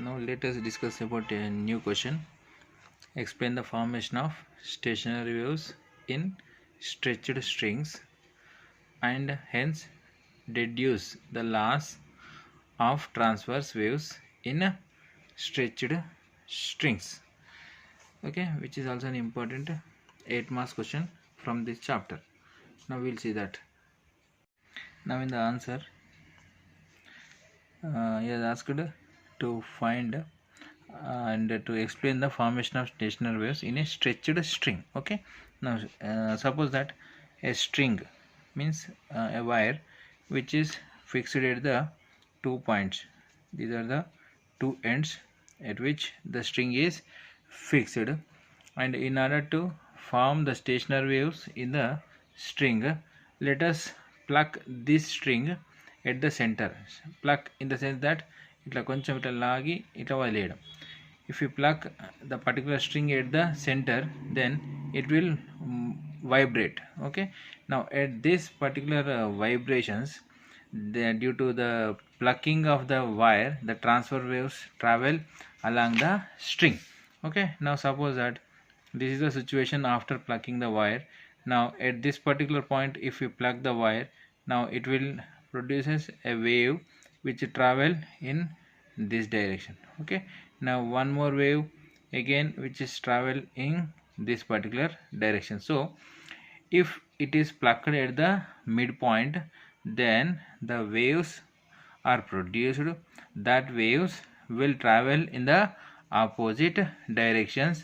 Now let us discuss about a new question. Explain the formation of stationary waves in stretched strings and hence deduce the laws of transverse waves in stretched strings. Okay, which is also an important 8 marks question from this chapter. Now we'll see that. Now in the answer, he has asked to find and to explain the formation of stationary waves in a stretched string. Okay, now suppose that a string means a wire which is fixed at the 2 points. These are the two ends at which the string is fixed, and in order to form the stationary waves in the string, let us pluck this string at the center. Pluck in the sense that ఇట్లా కొంచెం ఇట్లా లాగి ఇట్లా వదిలేయడం. If you pluck the particular string at the center, then it will vibrate. Okay, now at this particular vibrations, due to the plucking of the wire, the transfer waves travel along the string. Okay, now suppose that this is the situation after plucking the wire. Now at this particular point, if you pluck the wire, now it will produces a wave which travel in this direction. Okay, now one more wave again which is travel in this particular direction. So if it is plucked at the midpoint, then the waves are produced. That waves will travel in the opposite directions,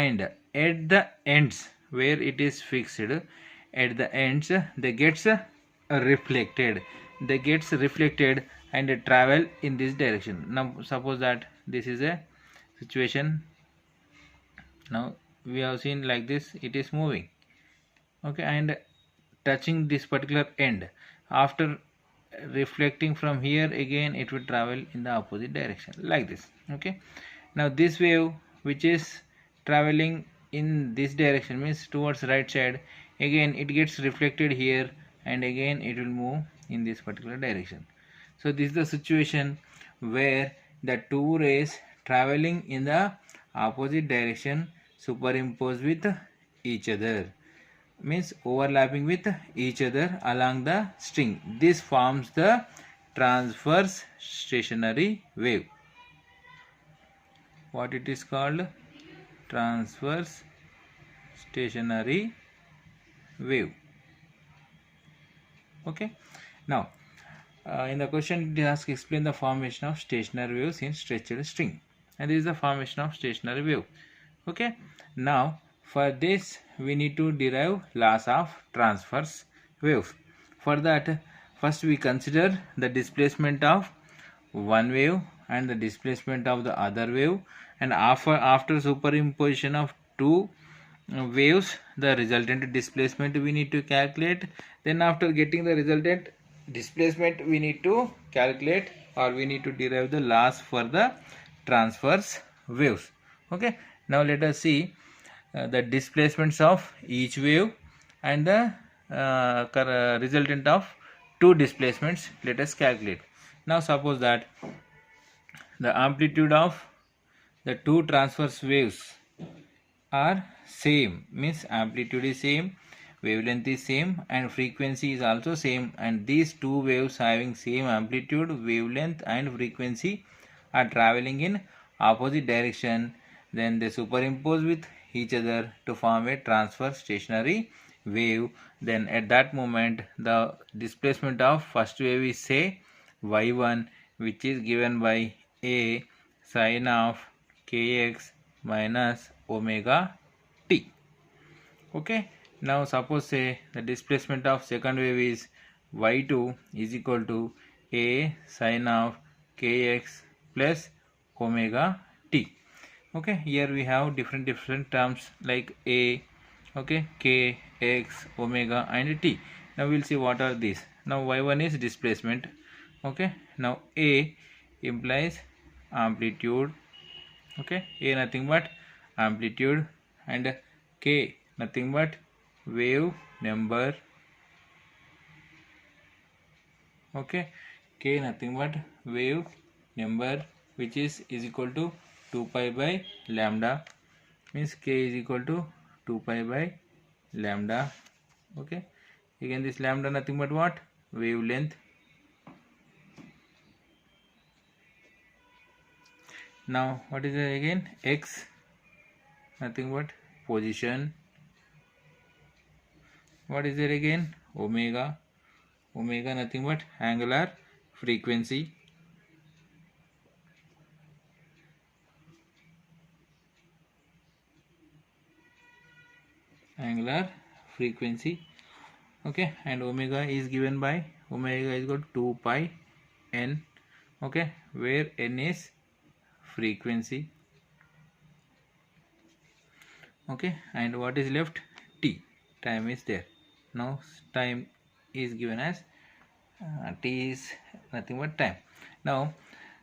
and at the ends where it is fixed, at the ends they gets reflected and travel in this direction. Now suppose that this is a situation. Now we have seen like this, it is moving. Okay, and touching this particular end, after reflecting from here, again it will travel in the opposite direction like this. Okay, now this wave which is traveling in this direction means towards right side, again it gets reflected here and again it will move in this particular direction. So this is the situation where the two rays traveling in the opposite direction superimpose with each other, means overlapping with each other along the string. This forms the transverse stationary wave. What it is called? Transverse stationary wave. Okay, now in the question it asks explain the formation of stationary waves in stretched string, and this is the formation of stationary wave. Okay, now for this we need to derive laws of transverse waves. For that, first we consider the displacement of one wave and the displacement of the other wave, and after superimposition of two waves, the resultant displacement we need to calculate. Then after getting the resultant displacement, we need to calculate or we need to derive the laws for the transverse waves. Okay, now let us see the displacements of each wave and the resultant of two displacements. Let us calculate. Now suppose that the amplitude of the two transverse waves are same, means amplitude is same, wavelength is same, and frequency is also same, and these two waves having same amplitude, wavelength and frequency are traveling in opposite direction. Then they superimpose with each other to form a transverse stationary wave. Then at that moment the displacement of first wave is say y1, which is given by a sine of kx minus omega t. Okay, now suppose say the displacement of second wave is y2 is equal to a sine of kx plus omega t. Okay, here we have different terms like a, okay, k, x, omega and t. Now we'll see what are these. Now y1 is displacement. Okay, now a implies amplitude. Okay, a nothing but amplitude, and k nothing but wave number. Okay, k nothing but wave number, which is equal to 2 pi by lambda, means k is equal to 2 pi by lambda. Okay, again this lambda nothing but what? Wavelength. Now what is it again? X nothing but position. What is there again? Omega. Omega nothing but angular frequency. Angular frequency. Okay, and omega is given by omega is equal to 2 pi n. Okay, where n is frequency. Okay, and what is left? T. Time is there. Now time is given as t is nothing but time. Now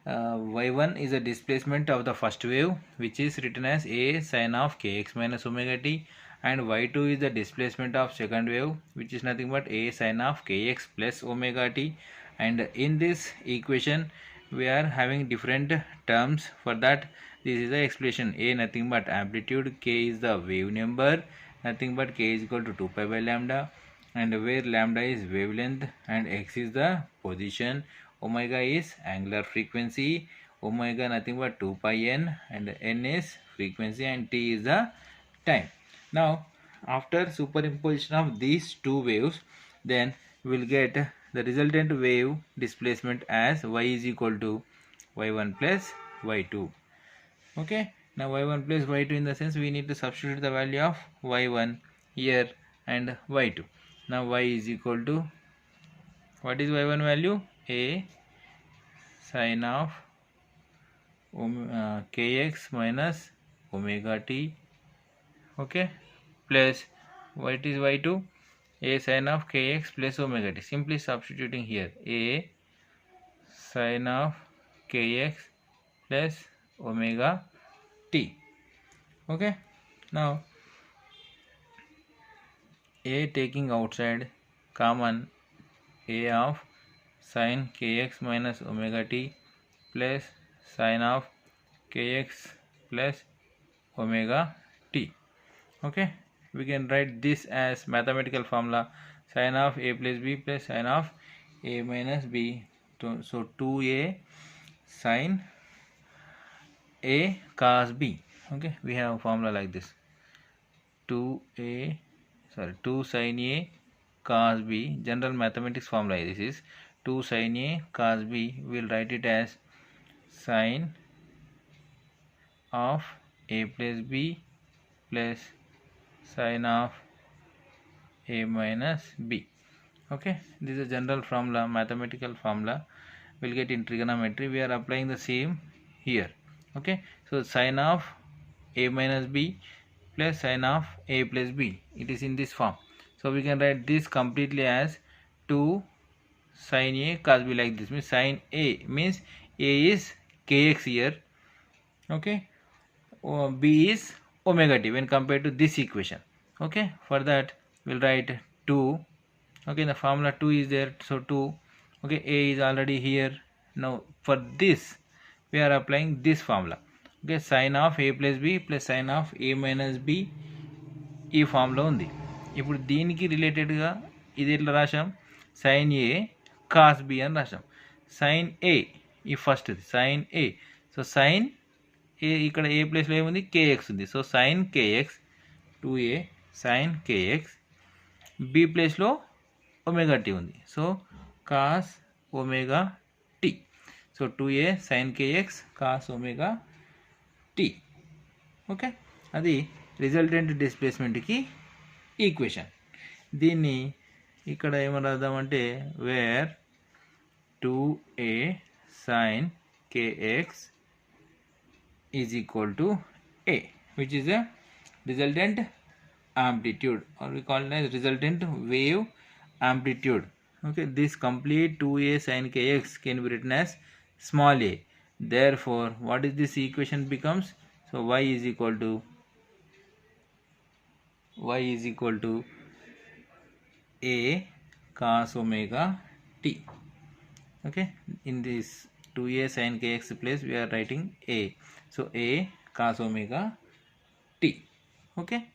y1 is a displacement of the first wave, which is written as a sine of kx minus omega t, and y2 is the displacement of second wave, which is nothing but a sine of kx plus omega t. And in this equation we are having different terms. For that, this is the expression: a nothing but amplitude, k is the wave number, nothing but k is equal to 2 pi by lambda, and where lambda is wavelength and x is the position, omega is angular frequency, omega nothing but 2 pi n, and n is frequency, and t is the time. Now after superimposition of these two waves, then we will get the resultant wave displacement as y is equal to y1 plus y2. Okay, now y1 plus y2, in the sense we need to substitute the value of y1 here and y2. Now y is equal to, what is y1 value? A sine of kx minus omega t. Okay, plus what is y2? A sine of kx plus omega t. Simply substituting here, a sine of kx plus omega t. Okay, now a taking outside common, a of sine kx minus omega t plus sine of kx plus omega t. Okay, we can write this as mathematical formula: sine of a plus b plus sine of a minus b. So 2a sine a cos b. Okay, we have a formula like this: 2 sine a cos b. General mathematics formula this is 2 sine a cos b. We will write it as sine of a plus b plus sine of a minus b. Okay, this is a general formula, mathematical formula. We'll get in trigonometry. We are applying the same here. Okay, so sine of a minus b plus sine of a plus b, it is in this form. So we can write this completely as 2 sine a cos b, like this. Means sine a means a is kx here. Okay, b is omega t when compared to this equation. Okay, for that we'll write 2. Okay, the formula 2 is there, so 2. Okay, a is already here. Now for this we are applying this formula. Okay, sine of a plus b plus sine of a minus b ఈ ఫామ్లో ఉంది. ఇప్పుడు దీనికి రిలేటెడ్గా ఇది ఎట్లా రాసాం? Sine ఏ cos B అని రాసాం. సైన్ ఏ ఈ first sine A. So sine A ఇక్కడ ఏ ప్లేస్లో ఏముంది? కేఎక్స్ ఉంది. So sine k x 2a sine k x. B ప్లేస్లో ఒమేగా టీ ఉంది. So cos omega t. So 2a sine k x cos omega t. Okay, అది resultant డిస్ప్లేస్మెంట్కి equation. దీన్ని ఇక్కడ ఏమని రాద్దామంటే where 2a sin kx is equal to a, which is a resultant amplitude, or we call it as resultant wave amplitude. Okay, this complete 2a sin kx can be written as small a. Therefore, what is this equation becomes? So y is equal to a cos omega t. Okay, in this 2a sin kx place we are writing a. So a cos omega t. Okay.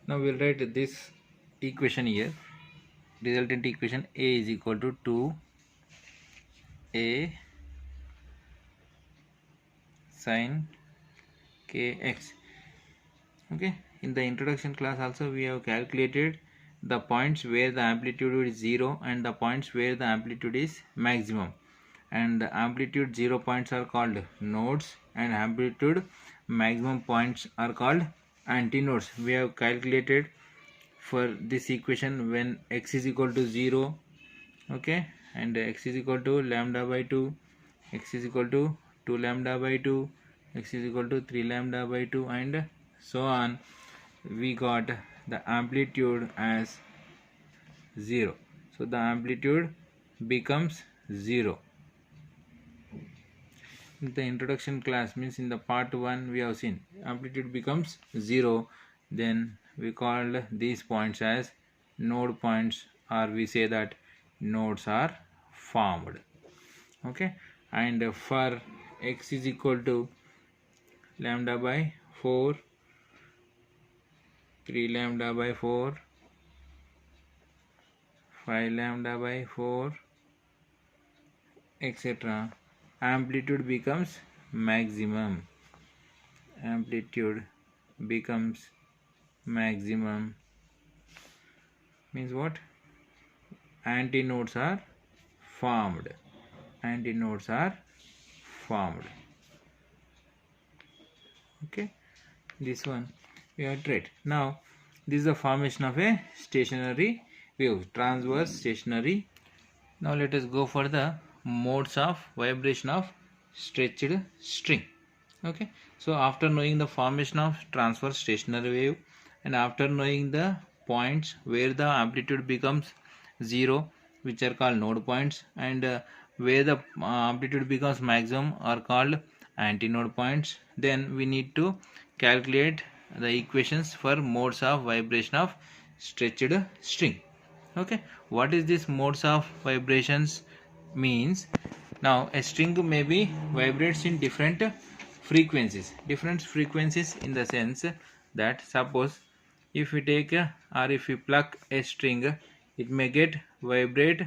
Now we'll write this equation here. Resultant equation a is equal to 2a sin kx. Okay, in the introduction class also we have calculated the points where the amplitude is 0 and the points where the amplitude is maximum, and the amplitude 0 points are called nodes and amplitude maximum points are called antinodes. We have calculated for this equation when x is equal to 0, okay, and x is equal to lambda by 2, x is equal to 2 lambda by 2, x is equal to 3 lambda by 2, and so on. We got the amplitude as 0. So the amplitude becomes 0. In the introduction class, means in the part 1 we have seen amplitude becomes 0. Then we called these points as node points, or we say that nodes are formed. Okay, and for x is equal to lambda by 4, 3 lambda by 4, 5 lambda by 4, etc., amplitude becomes maximum. Amplitude becomes maximum means what? Antinodes are formed. Antinodes are formed. Okay, this one we have tried. Now this is the formation of a stationary wave, transverse stationary. Now let us go for the modes of vibration of stretched string. Okay, so after knowing the formation of transverse stationary wave and after knowing the points where the amplitude becomes 0, which are called node points, and where the amplitude becomes maximum are called antinode points, then we need to calculate the equations for modes of vibration of stretched string. Okay, what is this modes of vibrations means? Now a string may be vibrates in different frequencies in the sense that suppose if we take or if we pluck a string, it may get vibrate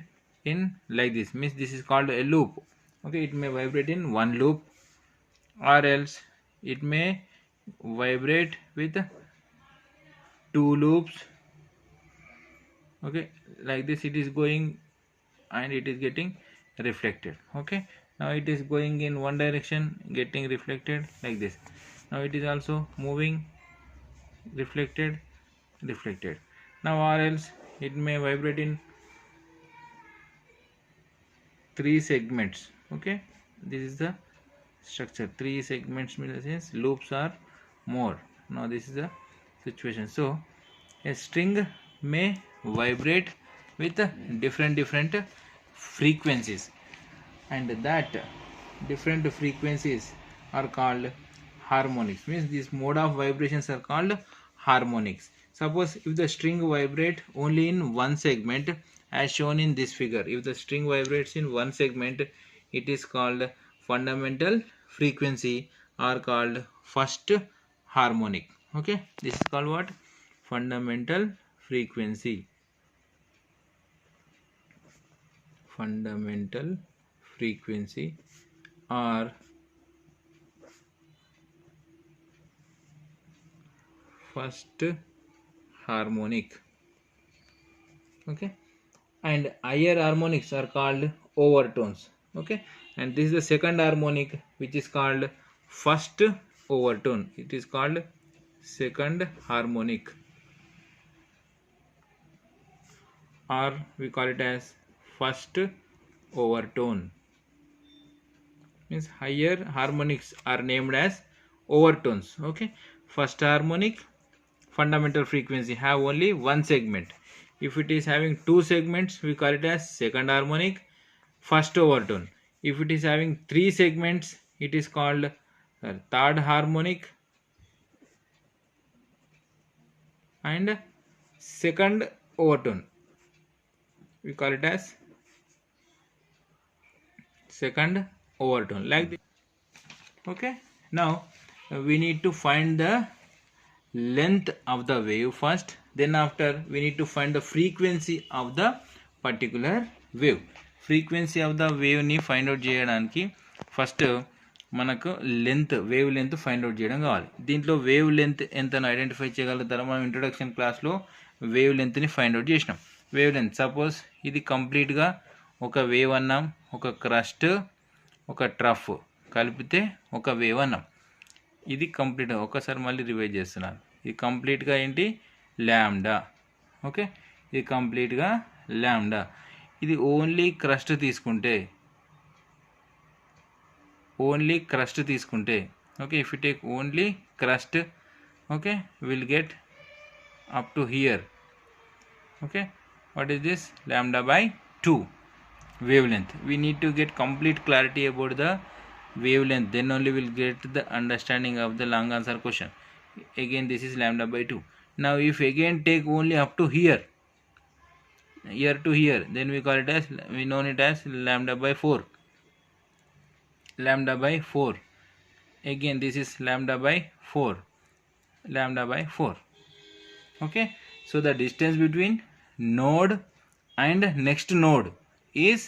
in like this, means this is called a loop. Okay, it may vibrate in one loop, or else it may vibrate with two loops. Okay, like this it is going and it is getting reflected. Okay, now it is going in one direction, getting reflected like this. Now it is also moving, reflected. Now or else it may vibrate in three segments. Okay, this is the structure. Three segments means loops are more. Now this is the situation. So a string may vibrate with different frequencies, and that different frequencies are called harmonics, means this mode of vibrations are called harmonics. Suppose if the string vibrate only in one segment as shown in this figure, if the string vibrates in one segment, it is called fundamental frequency or called first harmonic. Okay, this is called what? Fundamental frequency. Fundamental frequency or first harmonic. Okay, and higher harmonics are called overtones. Okay, and this is the second harmonic, which is called first overtone. It is called second harmonic, or we call it as first overtone. Means higher harmonics are named as overtones. Okay, first harmonic fundamental frequency have only one segment. If it is having two segments, we call it as second harmonic, first overtone. If it is having three segments, it is called third harmonic and second overtone, we call it as second overtone like this. Okay, now we need to find the length of the wave first, then after we need to find the frequency of the particular wave. Frequency of the wave ni find out చేయడానికి first మనకు length, wave length find out చేయడం కావాలి. దీంట్లో wave length ఎంతను identify చేయగలుగుతారో మనం introduction క్లాస్లో wave లెంత్ని find out చేసినాం. Wave length suppose ఇది కంప్లీట్గా ఒక వేవ్ అన్నాం, ఒక క్రస్ట్, ఒక ట్రఫ్ కలిపితే ఒక వేవ్ అన్నాం. ఇది కంప్లీట్గా ఒకసారి మళ్ళీ రివైజ్ చేస్తున్నాను. ఇది కంప్లీట్గా ఏంటి, ల్యాండా. ఓకే, ఇది కంప్లీట్గా ల్యాండా. ఇది ఓన్లీ క్రస్ట్ తీసుకుంటే, okay, if you take only crust, okay, will get up to hear. Okay, what is this? Lambda by 2 wavelength. We need to get complete clarity about the wavelength, then only we'll get the understanding of the long answer question. Again this is lambda by 2. Now if again take only up to here to here, then we call it as, we know it as lambda by 4. Lambda by 4. Again this is lambda by 4. Lambda by 4. Okay, so the distance between node and next node is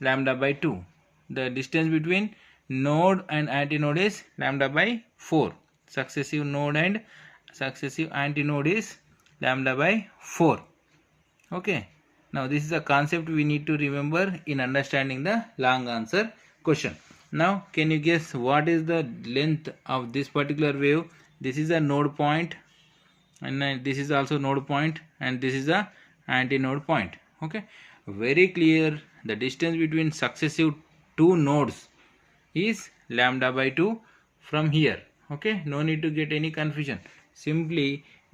lambda by 2. The distance between node and antinode is lambda by 4. Successive node and successive antinode is lambda by 4. Okay, now this is a concept we need to remember in understanding the long answer question. Now can you guess what is the length of this particular wave? This is a node point, and this is also node point, and this is a antinode point. Okay, very clear. The distance between successive two nodes is lambda by 2 from here. Okay, no need to get any confusion. Simply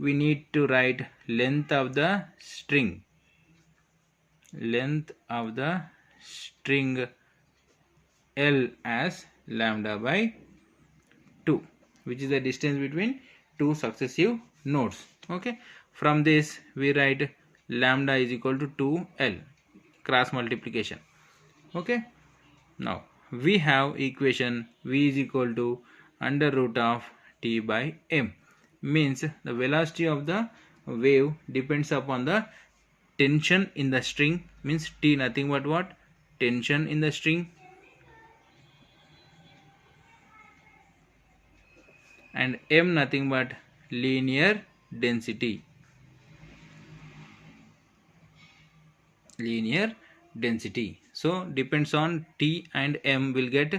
we need to write length of the string, L as lambda by 2, which is the distance between two successive nodes. Okay, from this we write lambda is equal to 2L, cross multiplication. Okay, now we have equation v is equal to under root of t by m, means the velocity of the wave depends upon the tension in the string, means t nothing but what, tension in the string, and m nothing but linear density. So depends on t and m, will get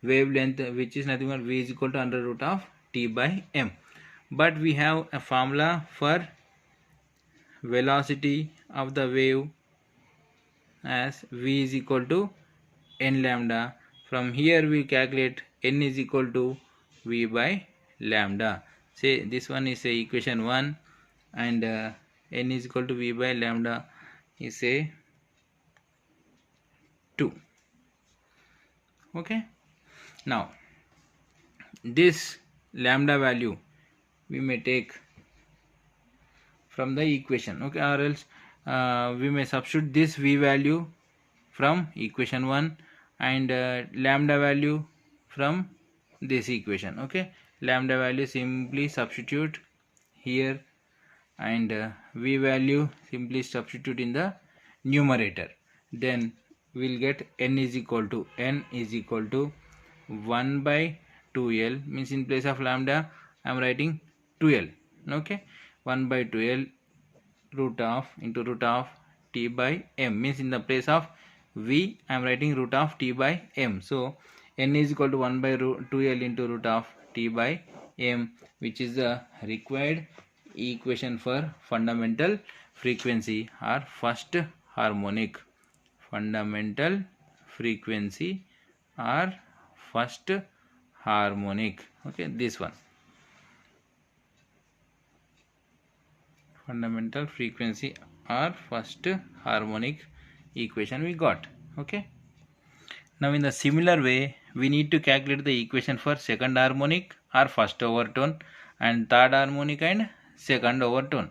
wavelength, which is nothing but v is equal to under root of t by m. But we have a formula for velocity of the wave as v is equal to n lambda. From here we calculate n is equal to v by lambda. Say this one is a equation 1, and n is equal to v by lambda is a 2. Okay, now this lambda value we may take from the equation. Okay, or else we may substitute this v value from equation 1 and lambda value from this equation. Okay, lambda value simply substitute here, and v value simply substitute in the numerator. Then we'll get n is equal to 1 by 2l, means in place of lambda I am writing 2l. Okay, 1 by 2l root of into root of t by m, means in the place of v I am writing root of t by m. So n is equal to 1 by 2l into root of t by m, which is the required equation for fundamental frequency or first harmonic. Fundamental frequency or first harmonic. Okay, this one, fundamental frequency or first harmonic equation we got. Okay, now in the similar way we need to calculate the equation for second harmonic or first overtone, and third harmonic and second overtone.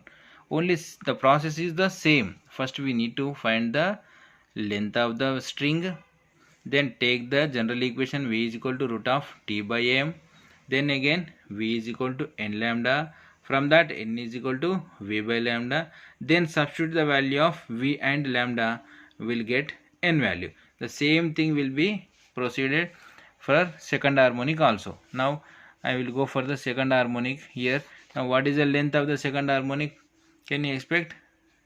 Only the process is the same. First we need to find the length of the string, Then take the general equation v is equal to root of t by m. Then again v is equal to n lambda. From that n is equal to v by lambda. Then substitute the value of v and lambda, will get n value. The same thing will be proceeded for second harmonic also. Now I will go for the second harmonic here. Now what is the length of the second harmonic? Can you expect?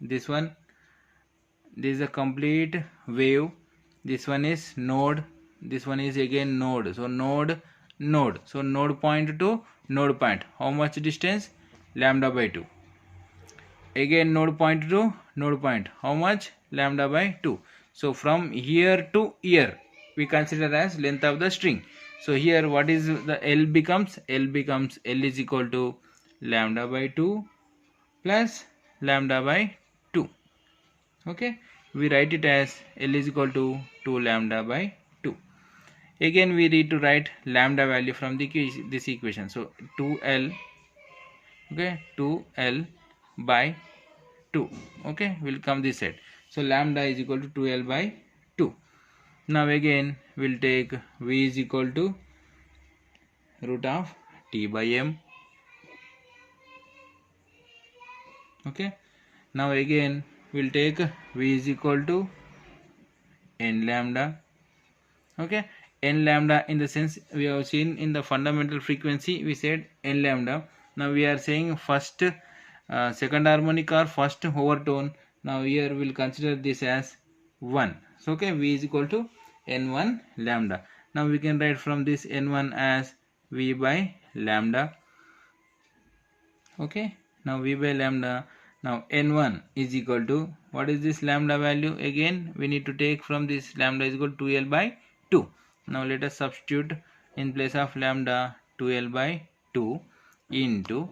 This one, this is a complete wave. This one is node, this one is again node. So node. So node point to node point, how much distance? Lambda by 2. Again node point to node point, how much? Lambda by 2. So from here to here we consider as length of the string. So here what is the L becomes? L is equal to lambda by 2 plus lambda by 2. Okay, we write it as L is equal to 2 lambda by 2. Again we need to write lambda value from this equation. So 2L, okay, 2L by 2, okay, will come this side. So lambda is equal to 2L by 2. Now again we'll take v is equal to root of t by m. Okay, now again we'll take v is equal to n lambda. Okay, n lambda, in the sense we have seen in the fundamental frequency we said n lambda. Now we are saying first second harmonic or first overtone. Now here we'll consider this as 1. So okay, v is equal to n1 lambda. Now we can write from this n1 as v by lambda. Okay, now v by lambda. Now n1 is equal to, what is this lambda value? Again we need to take from this lambda is equal to 2L by 2. Now let us substitute in place of lambda 2L by 2 into,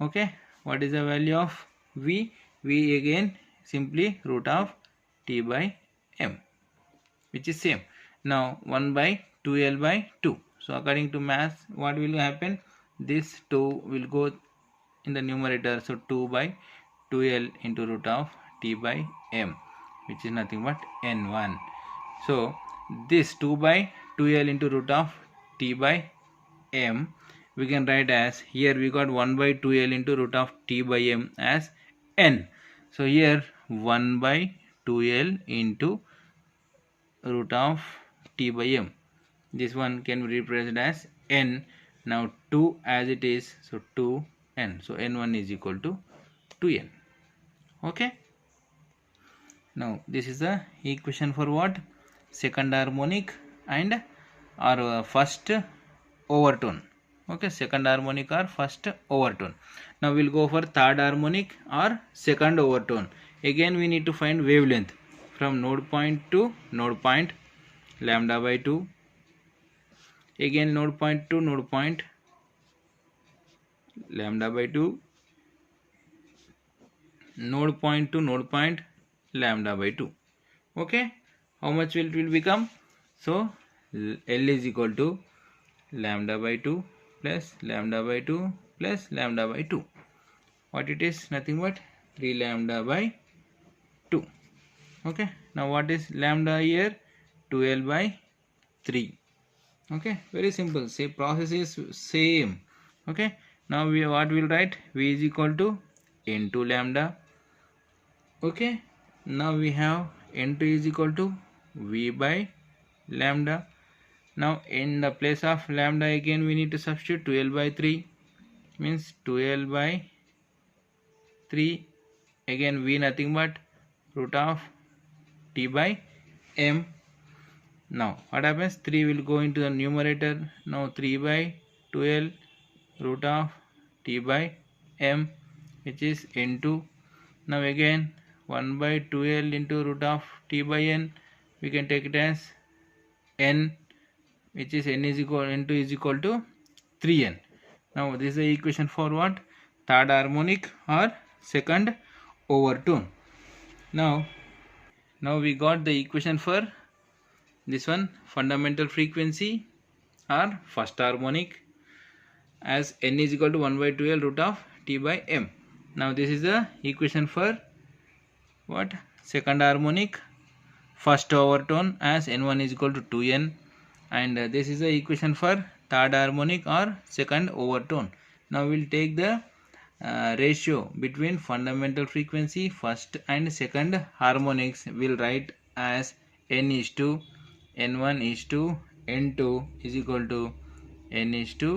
okay, what is the value of v? V again simply root of t by m, which is same. Now 1 by 2L by 2. So according to math, what will happen? This 2 will go in the numerator. So 2 by 2L into root of t by m, which is nothing but n1. So this 2 by 2L into root of t by m we can write as, here we got 1 by 2L into root of t by m as n. So here 1 by 2L into root of t by m, this one can be represented as n. Now 2 as it is, so 2n, so n1 is equal to 2n. Okay, now this is the equation for what? Second harmonic and or first overtone. Okay, second harmonic or first overtone. Now we'll go for third harmonic or second overtone. Again we need to find wavelength from node point to node point, lambda by 2. Again node point to node point, lambda by 2. Node point to node point, lambda by 2. Okay, how much will it will become? So L is equal to lambda by 2 plus lambda by 2 plus lambda by 2. What it is? Nothing but 3 lambda by 2. Okay, now what is lambda here? 2L by 3. Okay, very simple. Say process is same. Okay, now we what will write? V is equal to n2 lambda. Okay, now we have n2 is equal to v by lambda. Now in the place of lambda again we need to substitute 2L by 3, means 2L by 3. Again v nothing but root of t by m. Now what happens? 3 will go into the numerator. Now 3 by 2L root of t by m, which is n2. Now again 1 by 2L into root of t by n, we can take it as n, which is n is equal, n2 is equal to 3n. Now this is the equation for what? Third harmonic or second overtone. Now we got the equation for this one, fundamental frequency or first harmonic, as n is equal to 1 by 2L root of t by m. Now this is the equation for what? Second harmonic, first overtone as n1 is equal to 2n, and this is the equation for third harmonic or second overtone. Now we'll take the ratio between fundamental frequency first and second harmonics. We'll write as n is to n1 is to n2 is equal to n is to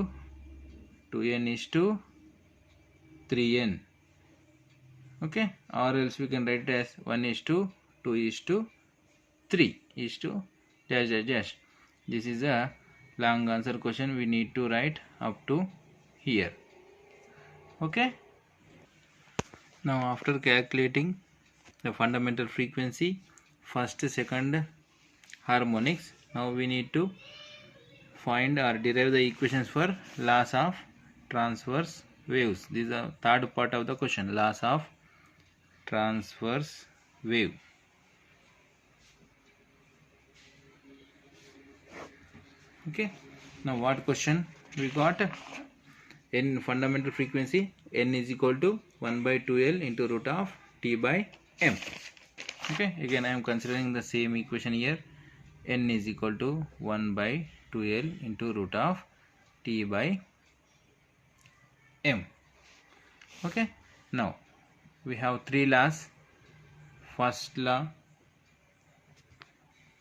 2n is to 3n. Okay, or else we can write it as 1 is to 2 is to 3 is to dash dash dash. This is a long answer question. We need to write up to here. Okay, now after calculating the fundamental frequency first second harmonics, now we need to find or derive the equations for laws of transverse waves. This is the third part of the question, laws of transverse wave. Okay, now what question we got? In fundamental frequency, n is equal to 1 by 2l into root of t by m. Okay, again I am considering the same equation here. N is equal to 1 by 2l into root of t by m. Okay, now we have three laws. First law,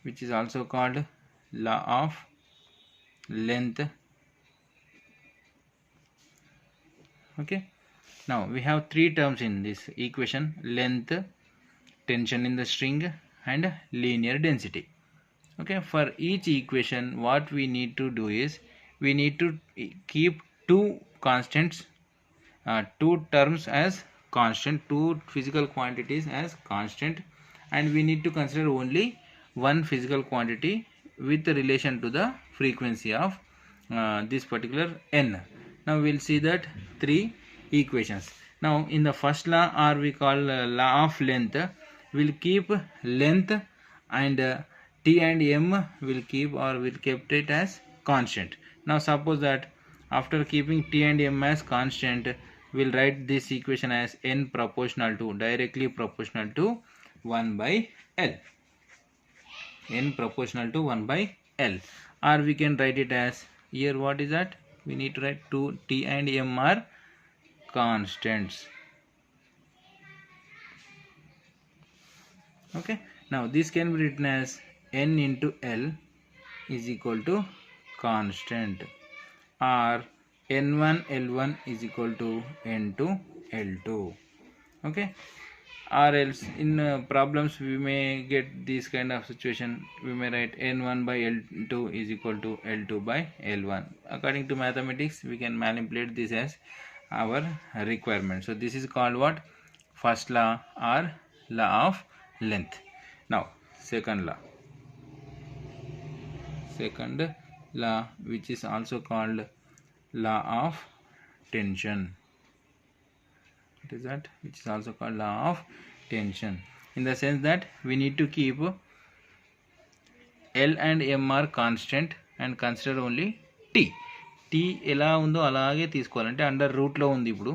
which is also called law of length. Okay, now we have three terms in this equation: length, tension in the string, and linear density. Okay, for each equation what we need to do is we need to keep two constants, two terms as constant, two physical quantities as constant, and we need to consider only one physical quantity with relation to the frequency of this particular n. Now we'll see that three equations. Now in the first law, or we call law of length, we'll keep length and t and m will keep or will kept it as constant. Now suppose that after keeping t and m as constant, we'll write this equation as n proportional to, directly proportional to 1 by l. N proportional to 1 by l, or we can write it as, here what is that, we need to write 2 t and m are constants. Okay, now this can be written as n into l is equal to constant, or n1 l1 is equal to n2 l2. Okay, or else in problems we may get this kind of situation. We may write n1 by l2 is equal to l2 by l1. According to mathematics, we can manipulate this as our requirement. So this is called what? First law or law of length. Now second law, which is also called law of tension. What is that? Which is also called law of tension, in the sense that we need to keep L and M are constant and consider only T. T ఎలా ఉందో అలాగే తీసుకోవాలంటే under రూట్లో ఉంది ఇప్పుడు,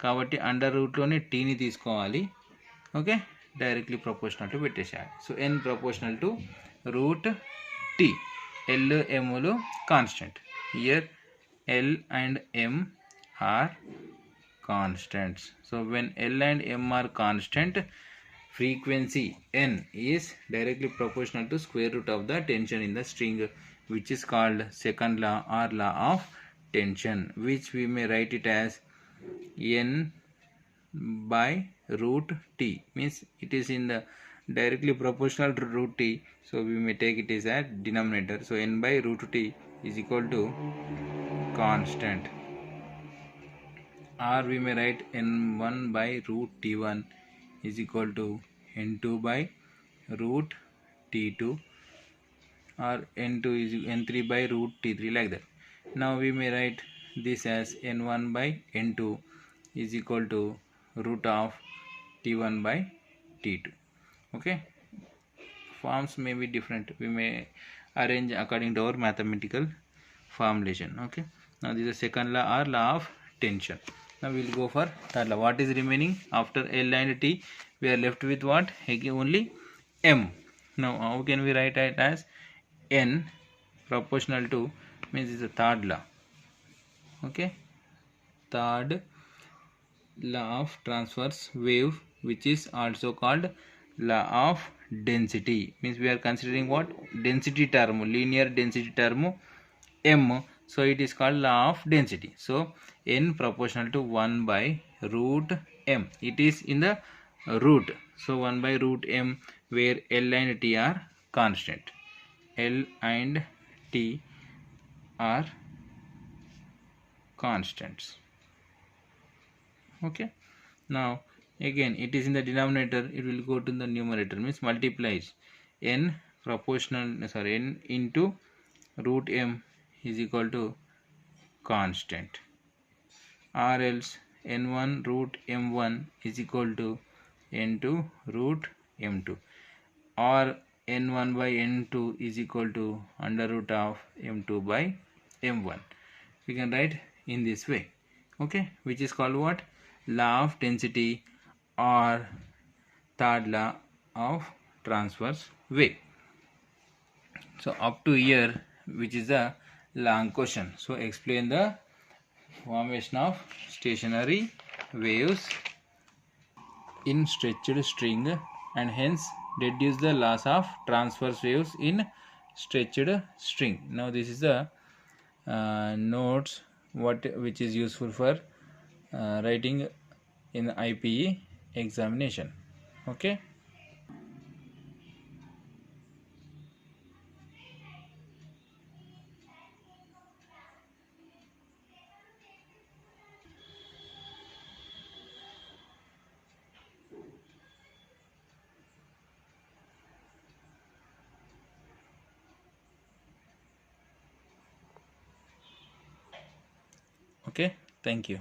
కాబట్టి under రూట్లోనే టీని తీసుకోవాలి. ఓకే, డైరెక్ట్లీ ప్రపోర్షనల్ టు పెట్టేసేయాలి. So n proportional to root T. L Mలు constant. Here L and M are constants. So when L and M are constant, frequency n is directly proportional to square root of the tension in the string, which is called second law or law of tension, which we may write it as n by root t. Means it is in the directly proportional to root t, so we may take it as a denominator. So n by root t is equal to constant, or we may write n1 by root t1 is equal to n2 by root t2, or n2 is n3 by root t3, like that. Now we may write this as n1 by n2 is equal to root of t1 by t2. Okay, forms may be different, we may arrange according to our mathematical formulation. Okay, now this is second law or law of tension. Now we will go for third law. What is remaining after L and T? We are left with what? Again only M. Now how can we write it as n proportional to, means is the third law. Okay, third law of transverse wave, which is also called law of density, means we are considering what density term, linear density term m, so it is called law of density. So n proportional to 1 by root m, it is in the root, so 1 by root m, where L and T are constant. L and T are constants. Okay, now again it is in the denominator, it will go to the numerator, means multiplies n proportional, sorry, n into root m is equal to constant, or else n1 root m1 is equal to n2 root m2, or n1 by n2 is equal to under root of m2 by m1. We can write in this way. Okay, which is called what, law of density or third law of transverse wave. So up to here, which is a long question. So explain the formation of stationary waves in stretched string, and hence deduce the laws of transverse waves in stretched string. Now this is the notes which is useful for writing in the IPE examination. Okay. Okay, thank you.